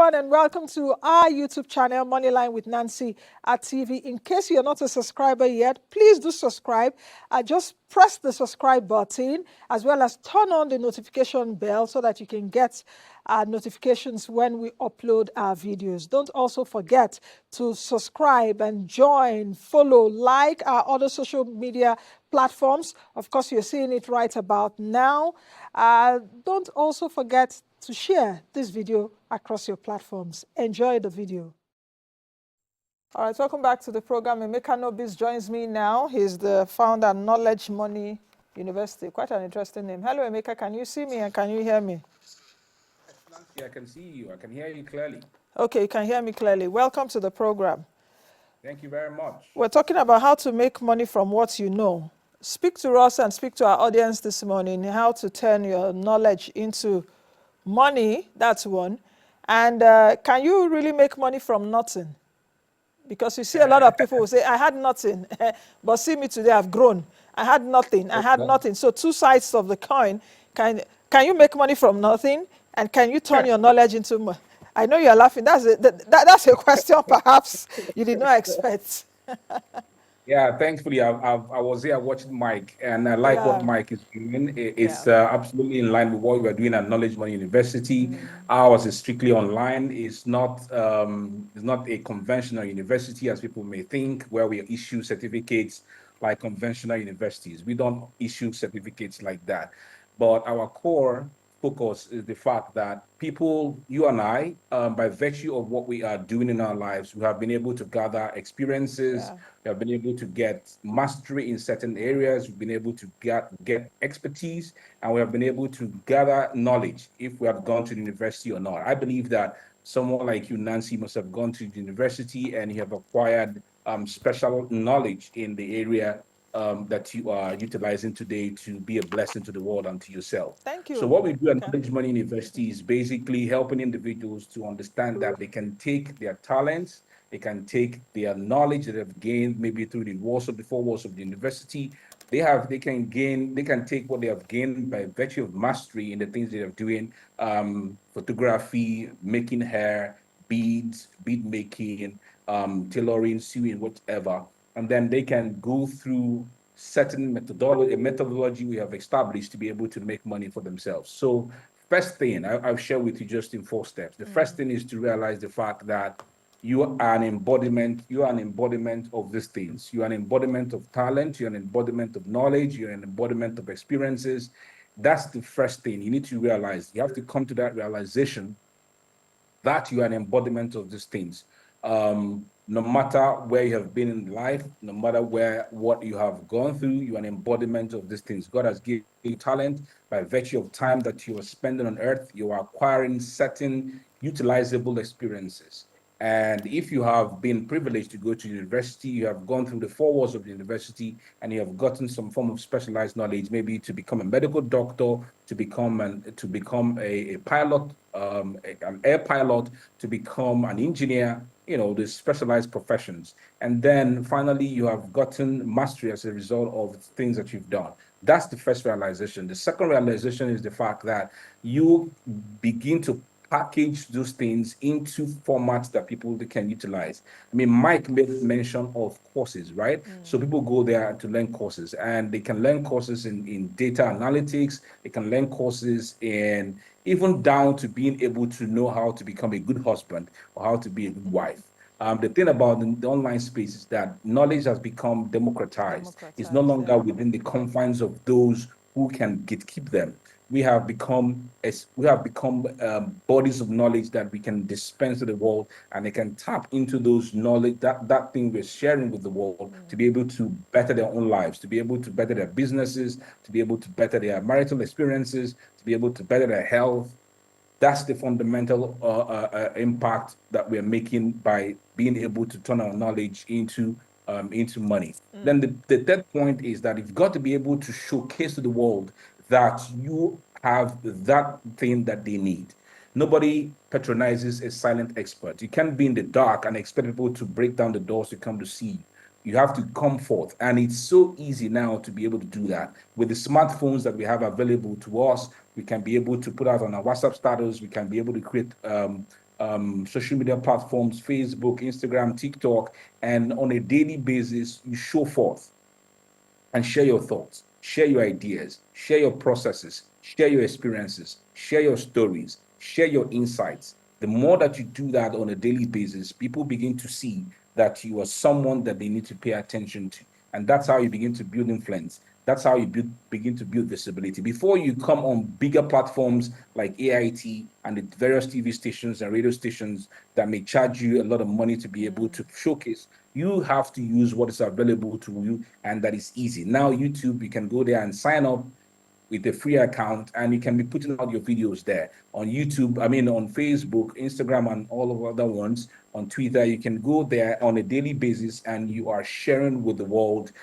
everyone, and welcome to our YouTube channel, Moneyline with Nancy at TV. In case you're not a subscriber yet, please do subscribe. Just press the subscribe button as well as turn on the notification bell so that you can get notifications when we upload our videos. Don't also forget to subscribe and join, follow, like our other social media platforms. Of course, you're seeing it right about now. Don't also forget to share this video across your platforms. Enjoy the video. All right, welcome back to the program. Emeka Nobis joins me now. He's the founder of Knowledge Money University. Quite an interesting name. Hello, Emeka. Can you see me and can you hear me? Nancy, I can see you. I can hear you clearly. Okay, you can hear me clearly. Welcome to the program. Thank you very much. We're talking about how to make money from what you know. Speak to us and speak to our audience this morning how to turn your knowledge into money. That's one. And can you really make money from nothing? Because you see a lot of people who say, I had nothing, but see me today, I've grown. I had nothing, I had nothing. So two sides of the coin. Can you make money from nothing? And can you turn your knowledge into money? I know you're laughing. That's a question perhaps you did not expect. Yeah, thankfully, I was here watching Mike, and I like what Mike is doing. It's absolutely in line with what we are doing at Knowledge Money University. Ours is strictly online. It's not a conventional university, as people may think, where we issue certificates like conventional universities. We don't issue certificates like that. But our core focus is the fact that people, you and I, by virtue of what we are doing in our lives, we have been able to gather experiences, we have been able to get mastery in certain areas, we've been able to get expertise, and we have been able to gather knowledge if we have gone to the university or not. I believe that someone like you, Nancy, must have gone to the university and you have acquired special knowledge in the area that you are utilizing today to be a blessing to the world and to yourself. Thank you. So what we do at Knowledge Money University is basically helping individuals to understand that they can take their talents, they can take their knowledge that they've gained maybe through the four walls of the university. They can take what they have gained by virtue of mastery in the things they are doing, photography, making hair, beads, bead making, tailoring, sewing, whatever. And then they can go through certain methodology we have established to be able to make money for themselves. So first thing I'll share with you just in 4 steps. The first thing is to realize the fact that you are an embodiment of these things. You are an embodiment of talent, you're an embodiment of knowledge, you're an embodiment of experiences. That's the first thing you need to realize. You have to come to that realization that you are an embodiment of these things. No matter where you have been in life, no matter what you have gone through, you are an embodiment of these things. God has given you talent by virtue of time that you are spending on earth. You are acquiring certain utilizable experiences. And if you have been privileged to go to university, you have gone through the 4 walls of the university, and you have gotten some form of specialized knowledge, maybe to become a medical doctor, to become a pilot, an air pilot, to become an engineer, the specialized professions. And then finally, you have gotten mastery as a result of things that you've done. That's the first realization. The second realization is the fact that you begin to package those things into formats that people can utilize. I mean, Mike made mention of courses, right? So people go there to learn courses, and they can learn courses in data analytics. They can learn courses in even down to being able to know how to become a good husband or how to be a good wife. The thing about the online space is that knowledge has become democratized. It's no longer within the confines of those who can gatekeep them. We have become bodies of knowledge that we can dispense to the world, and they can tap into those knowledge, that thing we're sharing with the world, to be able to better their own lives, to be able to better their businesses, to be able to better their marital experiences, to be able to better their health. That's the fundamental impact that we're making by being able to turn our knowledge into money. Then the third point is that you've got to be able to showcase to the world that you have that thing that they need. Nobody patronizes a silent expert. You can't be in the dark and expect people to break down the doors to come to see you. You have to come forth. And it's so easy now to be able to do that. With the smartphones that we have available to us, we can be able to put out on our WhatsApp status. We can be able to create social media platforms, Facebook, Instagram, TikTok, and on a daily basis, you show forth and share your thoughts, share your ideas, share your processes, share your experiences, share your stories, share your insights. The more that you do that on a daily basis, people begin to see that you are someone that they need to pay attention to. And that's how you begin to build influence. That's how you begin to build visibility. Before you come on bigger platforms like AIT and the various TV stations and radio stations that may charge you a lot of money to be able to showcase, you have to use what is available to you, and that is easy. Now, YouTube, you can go there and sign up with a free account, and you can be putting out your videos there on YouTube. I mean, on Facebook, Instagram, and all of other ones. On Twitter, you can go there on a daily basis, and you are sharing with the world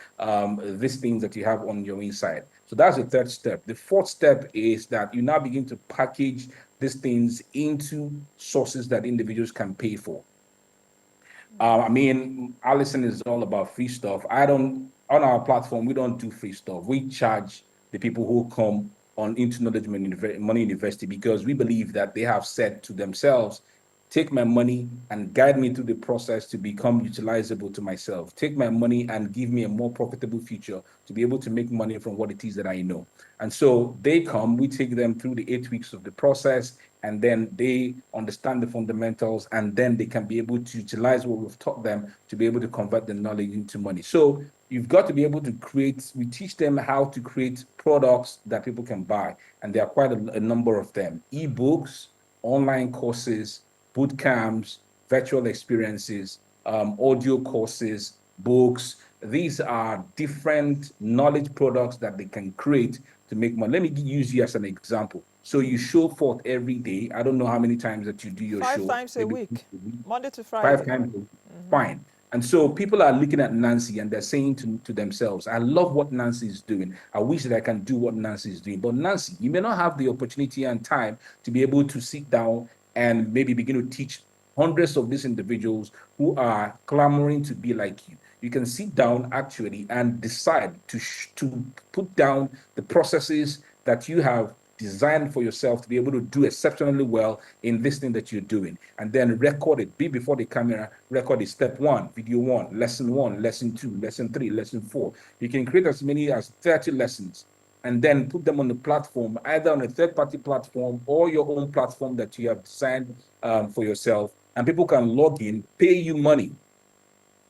these things that you have on your inside. So that's the third step. The fourth step is that you now begin to package these things into sources that individuals can pay for. I mean, Allison is all about free stuff. I don't, on our platform, we don't do free stuff. We charge the people who come on into Knowledge Money University because we believe that they have said to themselves, take my money and guide me through the process to become utilizable to myself. Take my money and give me a more profitable future to be able to make money from what it is that I know. And so they come, we take them through the 8 weeks of the process, and then they understand the fundamentals, and then they can be able to utilize what we've taught them to be able to convert the knowledge into money. So you've got to be able to create, we teach them how to create products that people can buy, and there are quite a number of them: ebooks, online courses, boot camps, virtual experiences, audio courses, books. These are different knowledge products that they can create to make money. Let me use you as an example. So you show forth every day. I don't know how many times that you do your Five show, times a maybe week, Monday to five Friday. times a week. Fine. And so people are looking at Nancy and they're saying to themselves, I love what Nancy is doing. I wish that I can do what Nancy is doing. But Nancy, you may not have the opportunity and time to be able to sit down and maybe begin to teach hundreds of these individuals who are clamoring to be like you. You can sit down actually and decide to put down the processes that you have designed for yourself to be able to do exceptionally well in this thing that you're doing, and then record it. Be before the camera, record it. Step one, video one, lesson two, lesson three, lesson four. You can create as many as 30 lessons and then put them on the platform, either on a third-party platform or your own platform that you have designed for yourself. And people can log in, pay you money,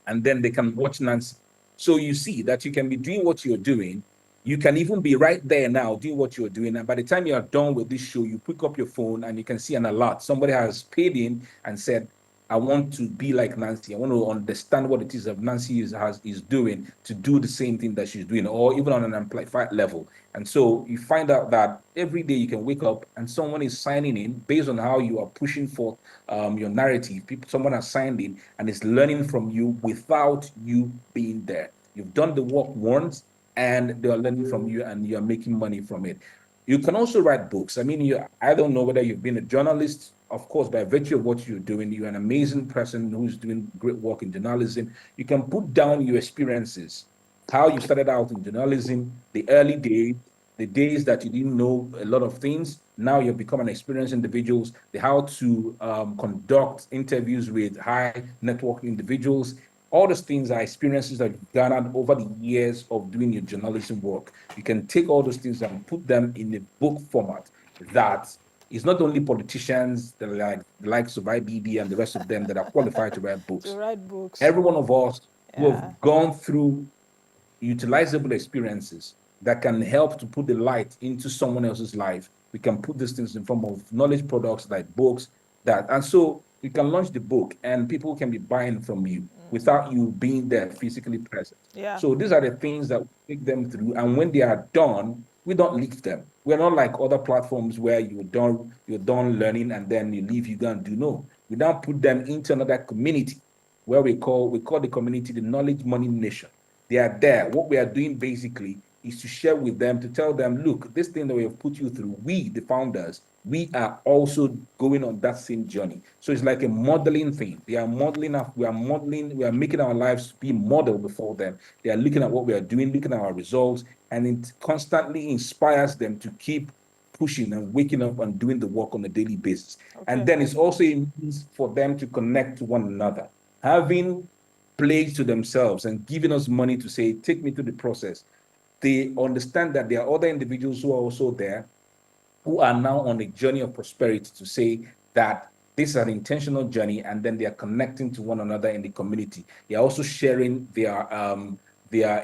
and then they can watch Nancy. So you see that you can be doing what you're doing. You can even be right there now doing what you're doing. And by the time you are done with this show, you pick up your phone and you can see an alert. Somebody has paid in and said, I want to be like Nancy. I want to understand what it is that Nancy is doing to do the same thing that she's doing, or even on an amplified level. And so you find out that every day you can wake up and someone is signing in based on how you are pushing forth your narrative. Someone has signed in and is learning from you without you being there. You've done the work once, and they are learning from you, and you are making money from it. You can also write books. I mean, I don't know whether you've been a journalist. Of course, by virtue of what you're doing, you're an amazing person who's doing great work in journalism. You can put down your experiences, how you started out in journalism, the early days, the days that you didn't know a lot of things. Now you've become an experienced individual, the how to conduct interviews with high network individuals. All those things are experiences that you've garnered over the years of doing your journalism work. You can take all those things and put them in a book format that is not only politicians, the likes of IBB and the rest of them that are qualified to write To books. write books. Every one of us who have Yeah. gone through utilizable experiences that can help to put the light into someone else's life. We can put these things in form of knowledge products like books, that, and so you can launch the book and people can be buying from you without you being there physically present. Yeah. So these are the things that we take them through, and when they are done, we don't leave them. We're not like other platforms where you're done learning and then you leave, you go and do. No, we now put them into another community where we call the community the Knowledge Money Nation. They are there. What we are doing basically is to share with them, to tell them, look, this thing that we have put you through, we, the founders, we are also going on that same journey. So it's like a modeling thing. They are modeling up, we are modeling, we are making our lives be model before them. They are looking at what we are doing, looking at our results, and it constantly inspires them to keep pushing and waking up and doing the work on a daily basis. And then it's also a means for them to connect to one another. Having pledged to themselves and giving us money to say, take me through the process, they understand that there are other individuals who are also there who are now on a journey of prosperity to say that this is an intentional journey, and then they are connecting to one another in the community. They are also sharing their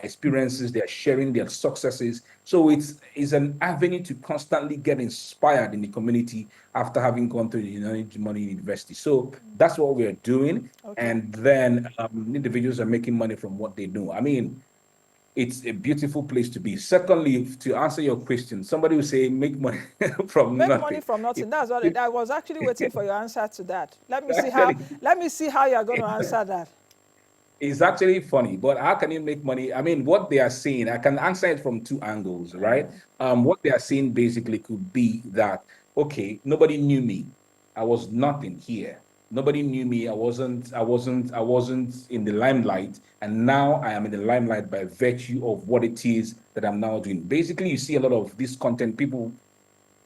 experiences, they are sharing their successes. So it's an avenue to constantly get inspired in the community after having gone through the Money University. So that's what we're doing. And then individuals are making money from what they do. I mean, it's a beautiful place to be. Secondly, to answer your question, somebody will say make money from Make money nothing. from nothing. That's what I was actually waiting for your answer to that. Let me see how. Actually, Let me see how you're going to answer that. it's actually funny, but how can you make money? I mean, what they are saying, I can answer it from two angles, right? What they are saying basically could be that, okay, nobody knew me. I was nothing here. Nobody knew me. I wasn't in the limelight. And now I am in the limelight by virtue of what it is that I'm now doing. Basically, you see a lot of this content people,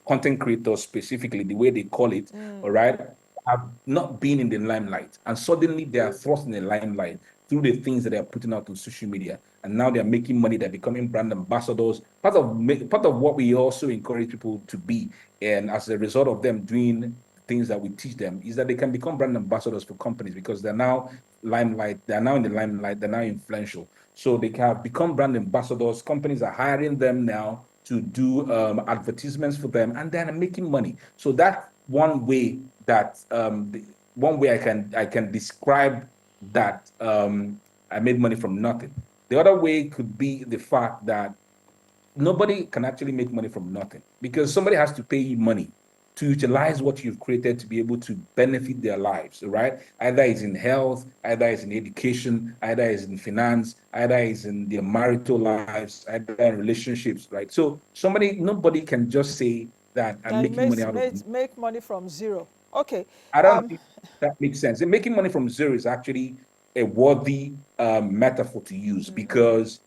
content creators specifically, the way they call it, all right, have not been in the limelight. And suddenly they are thrust in the limelight through the things that they are putting out on social media. And now they're making money, they're becoming brand ambassadors. Part of what we also encourage people to be, and as a result of them doing things that we teach them, is that they can become brand ambassadors for companies because they're now they're now in the limelight, they're now influential. So they can have become brand ambassadors. Companies are hiring them now to do advertisements for them, and then making money. So that's one way that one way I can describe that I made money from nothing. The other way could be the fact that nobody can actually make money from nothing because somebody has to pay you money to utilize what you've created to be able to benefit their lives, right? Either it's in health, either it's in education, either it's in finance, either it's in their marital lives, either in relationships, right? So nobody can just say that I'm That making money makes out of. make money from zero. Okay. I don't know if that makes sense. And making money from zero is actually a worthy metaphor to use because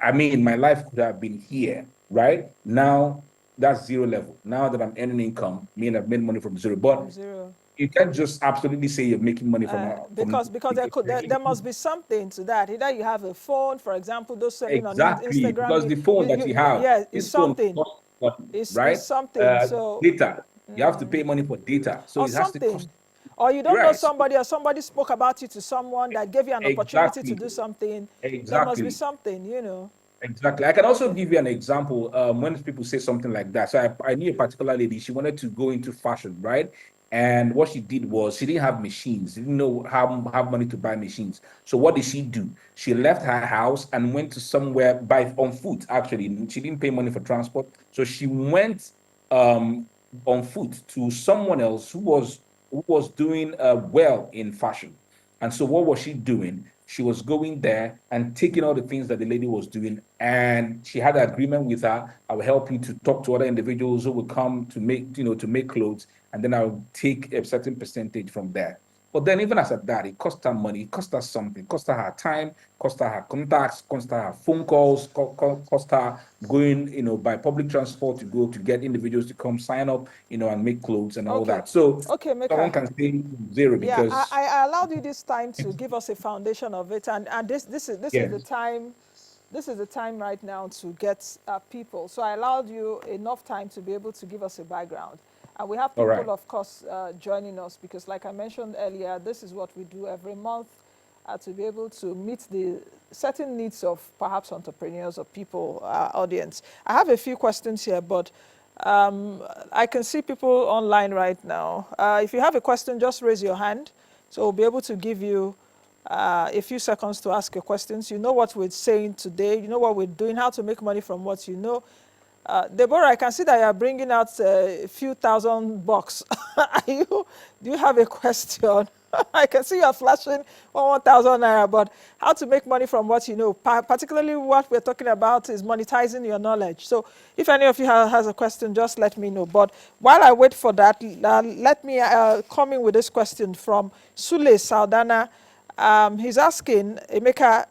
I mean, my life could have been here, right? Now that's zero level. Now that I'm earning income, mean I've made money from zero. But From zero. you can't just absolutely say you're making money from Because there must be something to that. Either you have a phone, for example, those selling on exactly Instagram. because the phone that you have, Yeah, it's this phone something. costs money, It's right? something. So Data. You have to pay money for data, so or it has to cost. something. Or you don't know Right. So somebody, or somebody spoke about you to someone that gave you an opportunity to exactly, do something. There must be exactly. something. Exactly. I can also Okay. give you an example when people say something like that. So I knew a particular lady, she wanted to go into fashion, right? And what she did was she didn't have machines, she didn't know how have money to buy machines. So what did she do? She left her house and went to somewhere by on foot, actually. She didn't pay money for transport. So she went um, on foot to someone else who was doing well in fashion. And so what was she doing? She was going there and taking all the things that the lady was doing. And she had an agreement with her. I will help you to talk to other individuals who will come to make clothes. And then I'll take a certain percentage from there. But then even as at that, it cost her money, it cost her something, it cost her time, cost her contacts, cost her phone calls, cost her going, by public transport to go to get individuals to come sign up, and make clothes and all Okay. that. So Okay, someone Meka. can say zero Yeah, because I allowed you this time to give us a foundation of it, and this is the yes. time. This is the time right now to get people. So I allowed you enough time to be able to give us a background. And we have All right. people, of course, joining us because, like I mentioned earlier, this is what we do every month to be able to meet the certain needs of perhaps entrepreneurs or people, audience. I have a few questions here, but I can see people online right now. If you have a question, just raise your hand. So we'll be able to give you a few seconds to ask your questions. You know what we're saying today. You know what we're doing, how to make money from what you know. Deborah, I can see that you are bringing out a few $1,000. Do you have a question? I can see you are flashing 1,000 naira, but how to make money from what you know. Particularly what we're talking about is monetizing your knowledge. So if any of you has a question, just let me know. But while I wait for that, let me come in with this question from Sule Saldana. He's asking, Emeka,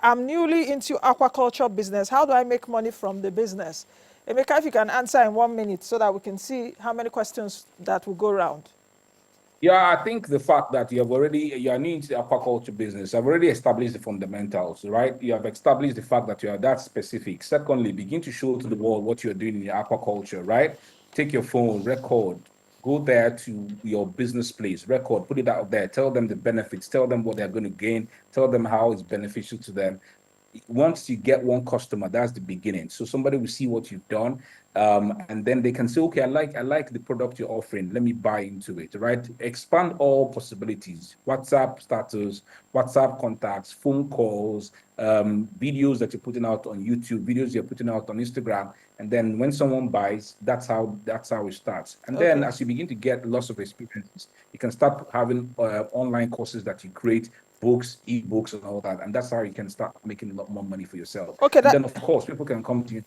I'm newly into aquaculture business. How do I make money from the business? Emeka, if you can answer in 1 minute so that we can see how many questions that will go around. Yeah, I think the fact that you are new into the aquaculture business, I've already established the fundamentals, right? You have established the fact that you are that specific. Secondly, begin to show to the world what you're doing in your aquaculture, right? Take your phone, record, go there to your business place, record, put it out there, tell them the benefits, tell them what they're going to gain, tell them how it's beneficial to them. Once you get one customer, that's the beginning. So somebody will see what you've done, and then they can say, okay, I like the product you're offering. Let me buy into it, right? Expand all possibilities: WhatsApp status, WhatsApp contacts, phone calls, videos that you're putting out on YouTube, videos you're putting out on Instagram, and then when someone buys, that's how it starts. And then as you begin to get lots of experiences, you can start having online courses that you create, books, ebooks, and all that. And that's how you can start making a lot more money for yourself. Okay, And then, of course, people can come to you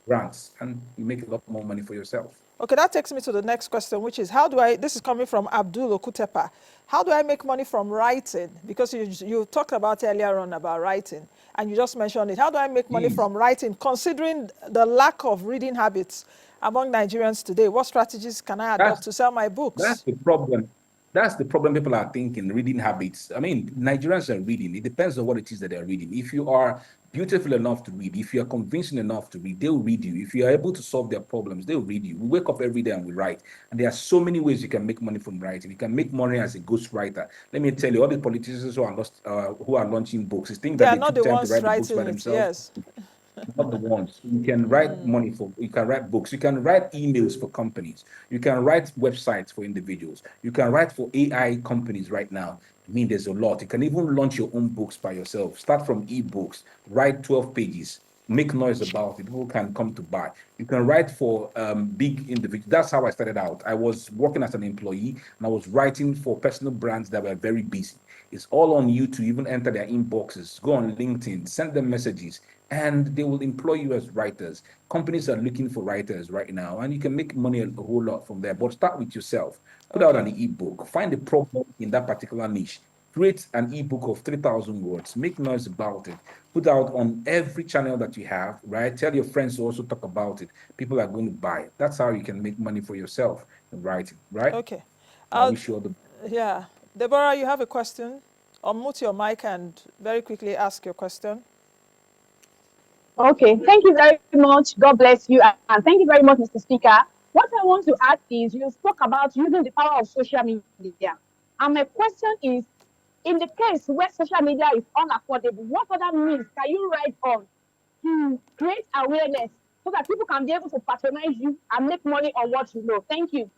grants and you make a lot more money for yourself. Okay, that takes me to the next question, which is this is coming from Abdul Okutepa. How do I make money from writing? Because you talked about earlier on about writing, and you just mentioned it. How do I make money from writing, considering the lack of reading habits among Nigerians today? What strategies can I adopt to sell my That's books? the problem. That's the problem people are thinking, reading habits. I mean, Nigerians are reading. It depends on what it is that they're reading. If you are beautiful enough to read, if you are convincing enough to read, they'll read you. If you are able to solve their problems, they'll read you. We wake up every day and we write. And there are so many ways you can make money from writing. You can make money as a ghostwriter. Let me tell you, all the politicians who are launching books, is think They that are they not took the time to ones write the books by writing it, themselves. yes. Not the ones. You can write you can write books, you can write emails for companies, you can write websites for individuals, you can write for AI companies right now. I mean, there's a lot. You can even launch your own books by yourself. Start from ebooks, write 12 pages, make noise about it. People can come to buy. You can write for big individuals. That's how I started out. I was working as an employee and I was writing for personal brands that were very busy. It's all on you to even enter their inboxes. Go on LinkedIn, send them messages, and they will employ you as writers. Companies are looking for writers right now, and you can make money a whole lot from there. But start with yourself. Put out an ebook. Find a problem in that particular niche. Create an ebook of 3,000 words. Make noise about it. Put out on every channel that you have, right? Tell your friends to also talk about it. People are going to buy it. That's how you can make money for yourself in writing, right? Okay. I wish you all the Yeah. Deborah, you have a question? Unmute your mic and very quickly ask your question. Okay, thank you very much. God bless you. And thank you very much, Mr. Speaker. What I want to ask is you spoke about using the power of social media. And my question is, in the case where social media is unaffordable, what other means can you write on to create awareness so that people can be able to patronize you and make money on what you know? Thank you.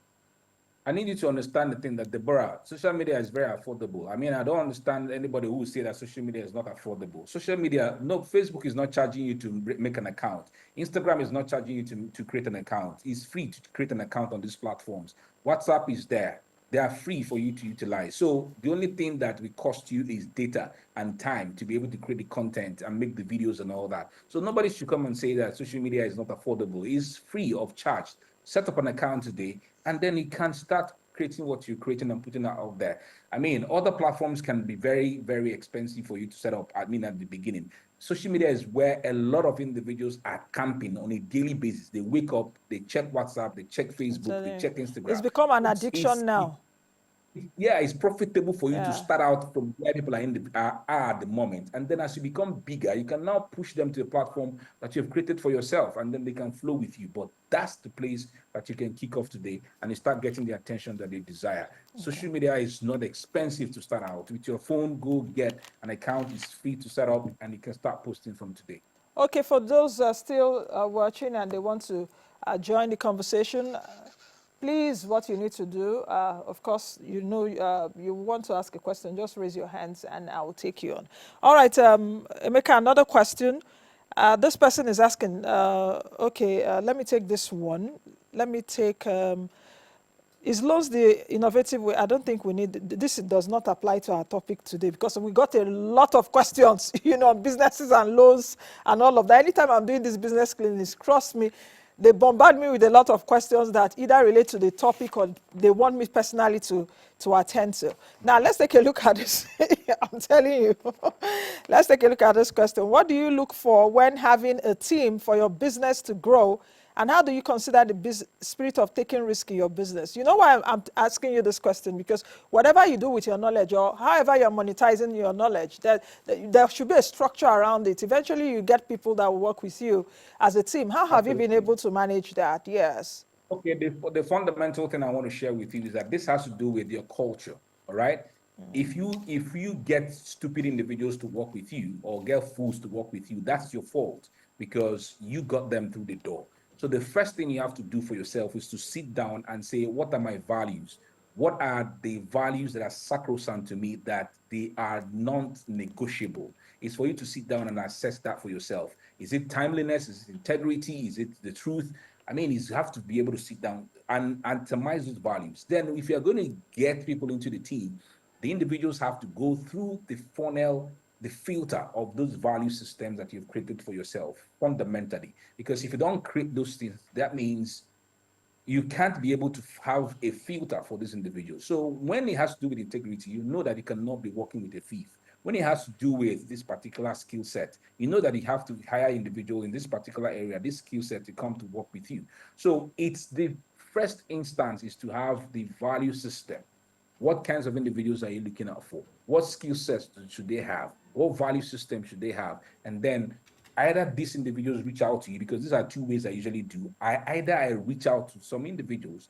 I need you to understand the thing that, Deborah, social media is very affordable. I mean, I don't understand anybody who will say that social media is not affordable. Social media, no, Facebook is not charging you to make an account. Instagram is not charging you to create an account. It's free to create an account on these platforms. WhatsApp is there. They are free for you to utilize. So the only thing that will cost you is data and time to be able to create the content and make the videos and all that. So nobody should come and say that social media is not affordable. It's free of charge. Set up an account today, and then you can start creating what you're creating and putting it out there. I mean, other platforms can be very, very expensive for you to set up. I mean, at the beginning, social media is where a lot of individuals are camping on a daily basis. They wake up, they check WhatsApp, they check Facebook, they check It's Instagram. become an addiction now. Yeah, it's profitable for you to Yeah. start out from where people are at the moment. And then as you become bigger, you can now push them to a platform that you've created for yourself, and then they can flow with you. But that's the place that you can kick off today and you start getting the attention that they desire. Social media is not expensive to start out. With your phone, go get an account. It's free to set up and you can start posting from today. Okay, for those still watching and they want to join the conversation, please, what you need to do, of course, you know, you want to ask a question, just raise your hands and I will take you on. All right, Emeka, another question. This person is asking, let me take this one. Let me take, is loans the innovative way? I don't think we need, this does not apply to our topic today because we got a lot of questions, you know, on businesses and loans and all of that. Anytime I'm doing these business clinics, trust me, they bombard me with a lot of questions that either relate to the topic or they want me personally to attend to. Now, let's take a look at this. I'm telling you. Let's take a look at this question. What do you look for when having a team for your business to grow And how do you consider the spirit of taking risk in your business? You know why I'm asking you this question? Because whatever you do with your knowledge, or however you're monetizing your knowledge, there should be a structure around it. Eventually, you get people that will work with you as a team. How have you been Absolutely. able to manage that? Yes. Okay, the fundamental thing I want to share with you is that this has to do with your culture. All right. If you get stupid individuals to work with you or get fools to work with you, that's your fault because you got them through the door. So the first thing you have to do for yourself is to sit down and say, what are my values? What are the values that are sacrosanct to me that they are non-negotiable? It's for you to sit down and assess that for yourself. Is it timeliness? Is it integrity? Is it the truth? I mean, you have to be able to sit down and itemize those values. Then, if you're going to get people into the team, the individuals have to go through the funnel, the filter of those value systems that you've created for yourself fundamentally. Because if you don't create those things, that means you can't be able to have a filter for this individual. So when it has to do with integrity, you know that you cannot be working with a thief. When it has to do with this particular skill set, you know that you have to hire individual in this particular area, this skill set to come to work with you. So it's the first instance is to have the value system. What kinds of individuals are you looking out for? What skill sets should they have? What value system should they have? And then either these individuals reach out to you, because these are two ways I usually do. I reach out to some individuals,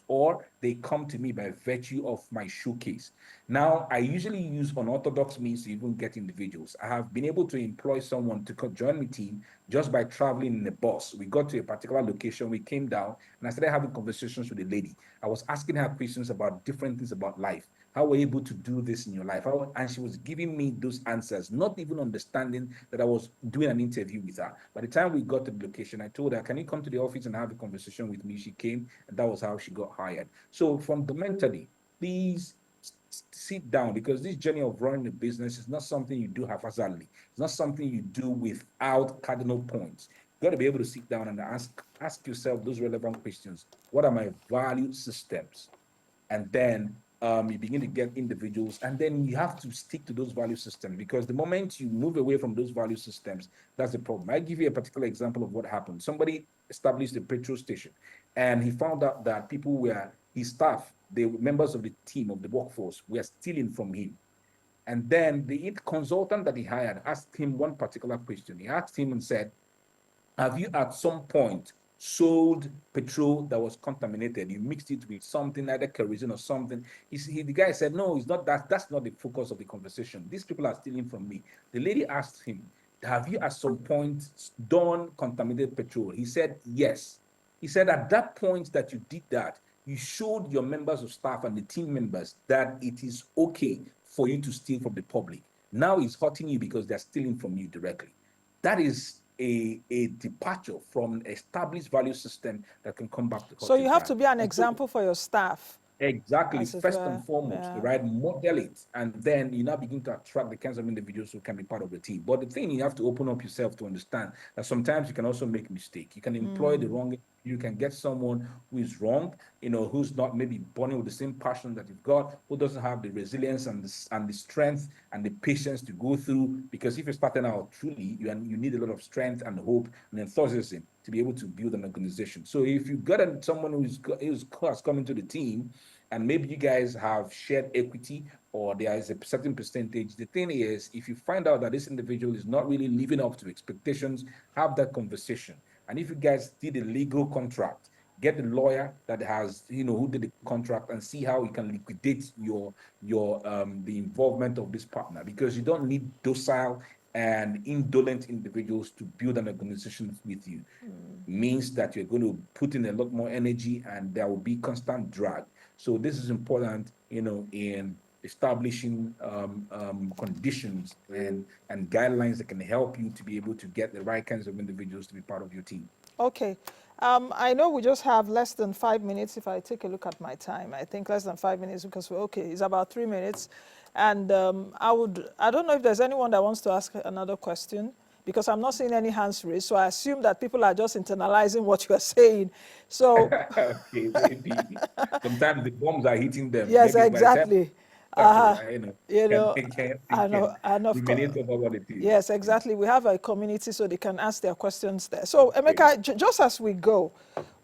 or they come to me by virtue of my showcase. Now, I usually use unorthodox means to even get individuals. I have been able to employ someone to join my team just by traveling in a bus. We got to a particular location, we came down, and I started having conversations with a lady. I was asking her questions about different things about life. How were you able to do this in your life? And she was giving me those answers, not even understanding that I was doing an interview with her. By the time we got to the location, I told her, can you come to the office and have a conversation with me? She came, and that was how she got hired. So fundamentally, please sit down, because this journey of running a business is not something you do haphazardly. It's not something you do without cardinal points. You got to be able to sit down and ask yourself those relevant questions. What are my value systems? And then you begin to get individuals, and then you have to stick to those value systems, because the moment you move away from those value systems, that's the problem. I give you a particular example of what happened. Somebody established a petrol station, and he found out that people were his staff, the members of the team of the workforce, were stealing from him. And then the consultant that he hired asked him one particular question. He asked him and said, have you at some point sold petrol that was contaminated? You mixed it with something, either kerosene or something. The guy said, no, it's not that. That's not the focus of the conversation. These people are stealing from me. The lady asked him, have you at some point done contaminated petrol? He said, yes. He said, at that point that you did that, you showed your members of staff and the team members that it is okay for you to steal from the public. Now it's hurting you because they're stealing from you directly. That is a departure from established value system that can come back to So hurt your you have to brand. be an And so example for your staff, exactly, as it first and were. foremost, Yeah. right? Model it, and then you now begin to attract the kinds of individuals who can be part of the team. But the thing, you have to open up yourself to understand that sometimes you can also make mistake. You can employ the wrong. You can get someone who is wrong, who's not maybe born with the same passion that you've got, who doesn't have the resilience and the strength and the patience to go through. Because if you're starting out truly, you need a lot of strength and hope and enthusiasm to be able to build an organization. So if you've got someone who's has come into the team, and maybe you guys have shared equity or there is a certain percentage, the thing is, if you find out that this individual is not really living up to expectations, have that conversation. And if you guys did a legal contract, get the lawyer that has, who did the contract, and see how you can liquidate your the involvement of this partner, because you don't need docile and indolent individuals to build an organization with you. Means that you're going to put in a lot more energy and there will be constant drag. So this is important, in establishing conditions and guidelines that can help you to be able to get the right kinds of individuals to be part of your team. Okay. I know we just have less than 5 minutes. If I take a look at my time, I think less than 5 minutes, because it's about 3 minutes. And I don't know if there's anyone that wants to ask another question, because I'm not seeing any hands raised. So I assume that people are just internalizing what you are saying. So Okay, maybe sometimes the bombs are hitting them. yes, Maybe by the time exactly. You know, we can and of course, ruminate over what it is. yes, exactly. We have a community so they can ask their questions there. So, Emeka, just as we go,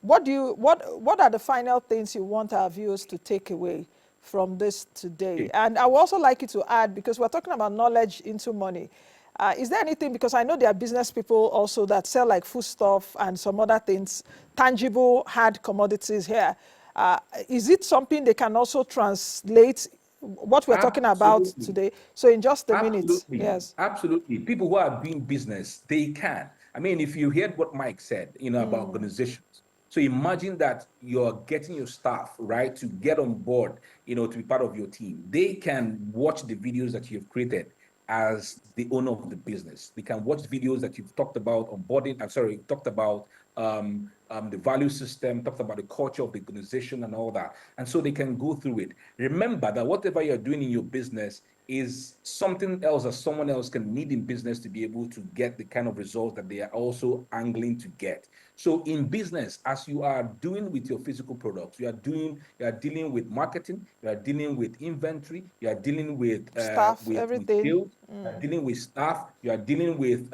what are the final things you want our viewers to take away from this today? Okay. And I would also like you to add, because we're talking about knowledge into money. Is there anything, because I know there are business people also that sell like food stuff and some other things, tangible, hard commodities here. Is it something they can also translate what we're talking about Absolutely. today? So in just a minute, Absolutely, yes. absolutely. People who are doing business, they can. I mean, if you heard what Mike said, about organizations. So imagine that you're getting your staff, right, to get on board, to be part of your team. They can watch the videos that you've created as the owner of the business. They can watch videos that you've talked about onboarding. I'm sorry, talked about the value system, talked about the culture of the organization and all that. And so they can go through it. Remember that whatever you're doing in your business is something else that someone else can need in business to be able to get the kind of results that they are also angling to get. So in business, as you are doing with your physical products, you are dealing with marketing, you are dealing with inventory, you are dealing with Staff, with everything. sales, you are dealing with staff, you are dealing with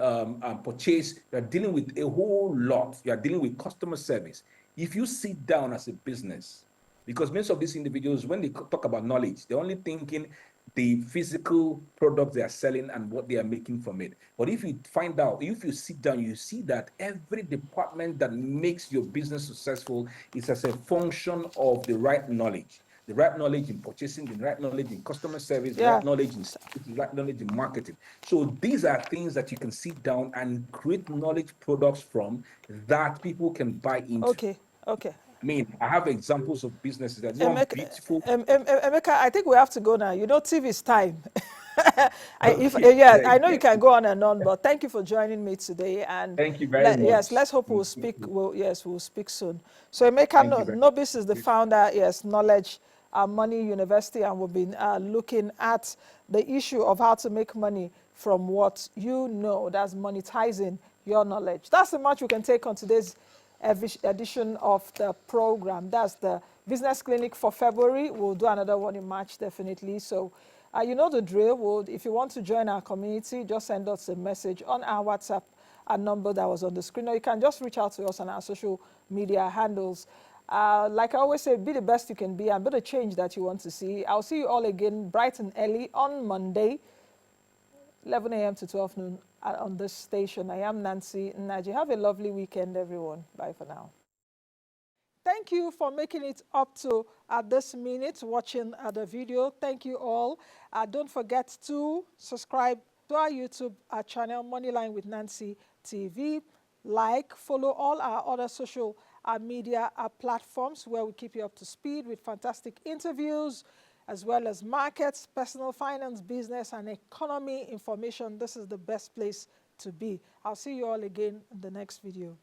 purchase, you are dealing with a whole lot, you are dealing with customer service. If you sit down as a business, because most of these individuals, when they talk about knowledge, they're only thinking the physical products they are selling and what they are making from it. But if you find out, if you sit down, you see that every department that makes your business successful is as a function of the right knowledge. The right knowledge in purchasing, the right knowledge in customer service, the Yeah. right knowledge in sales, the right knowledge in marketing. So these are things that you can sit down and create knowledge products from that people can buy into. Okay. Okay. I mean, I have examples of businesses. There's one Emeka, beautiful. Emeka, I think we have to go now. You know, TV is time. Okay, Yeah, I thank know you you. can go on and on, but thank you for joining me today. And Thank you very yes, much. let's hope we'll speak. We'll speak soon. So Emeka Thank you very Nobis is the much. founder. Yes, Knowledge Money University, and we've been looking at the issue of how to make money from what you know. That's monetizing your knowledge. That's the much we can take on today's edition of the program. That's the business clinic for February. We'll do another one in March, definitely. So you know the drill. If you want to join our community, just send us a message on our WhatsApp number that was on the screen, or you can just reach out to us on our social media handles. Like I always say, be the best you can be and be the change that you want to see. I'll see you all again bright and early on Monday, 11 a.m. to 12 noon on this station. I am Nancy Naji. Have a lovely weekend, everyone. Bye for now. Thank you for making it up to this minute watching the video. Thank you all. Don't forget to subscribe to our YouTube channel, Moneyline with Nancy TV. Like, follow all our other social media platforms where we keep you up to speed with fantastic interviews, as well as markets, personal finance, business, and economy information. This is the best place to be. I'll see you all again in the next video.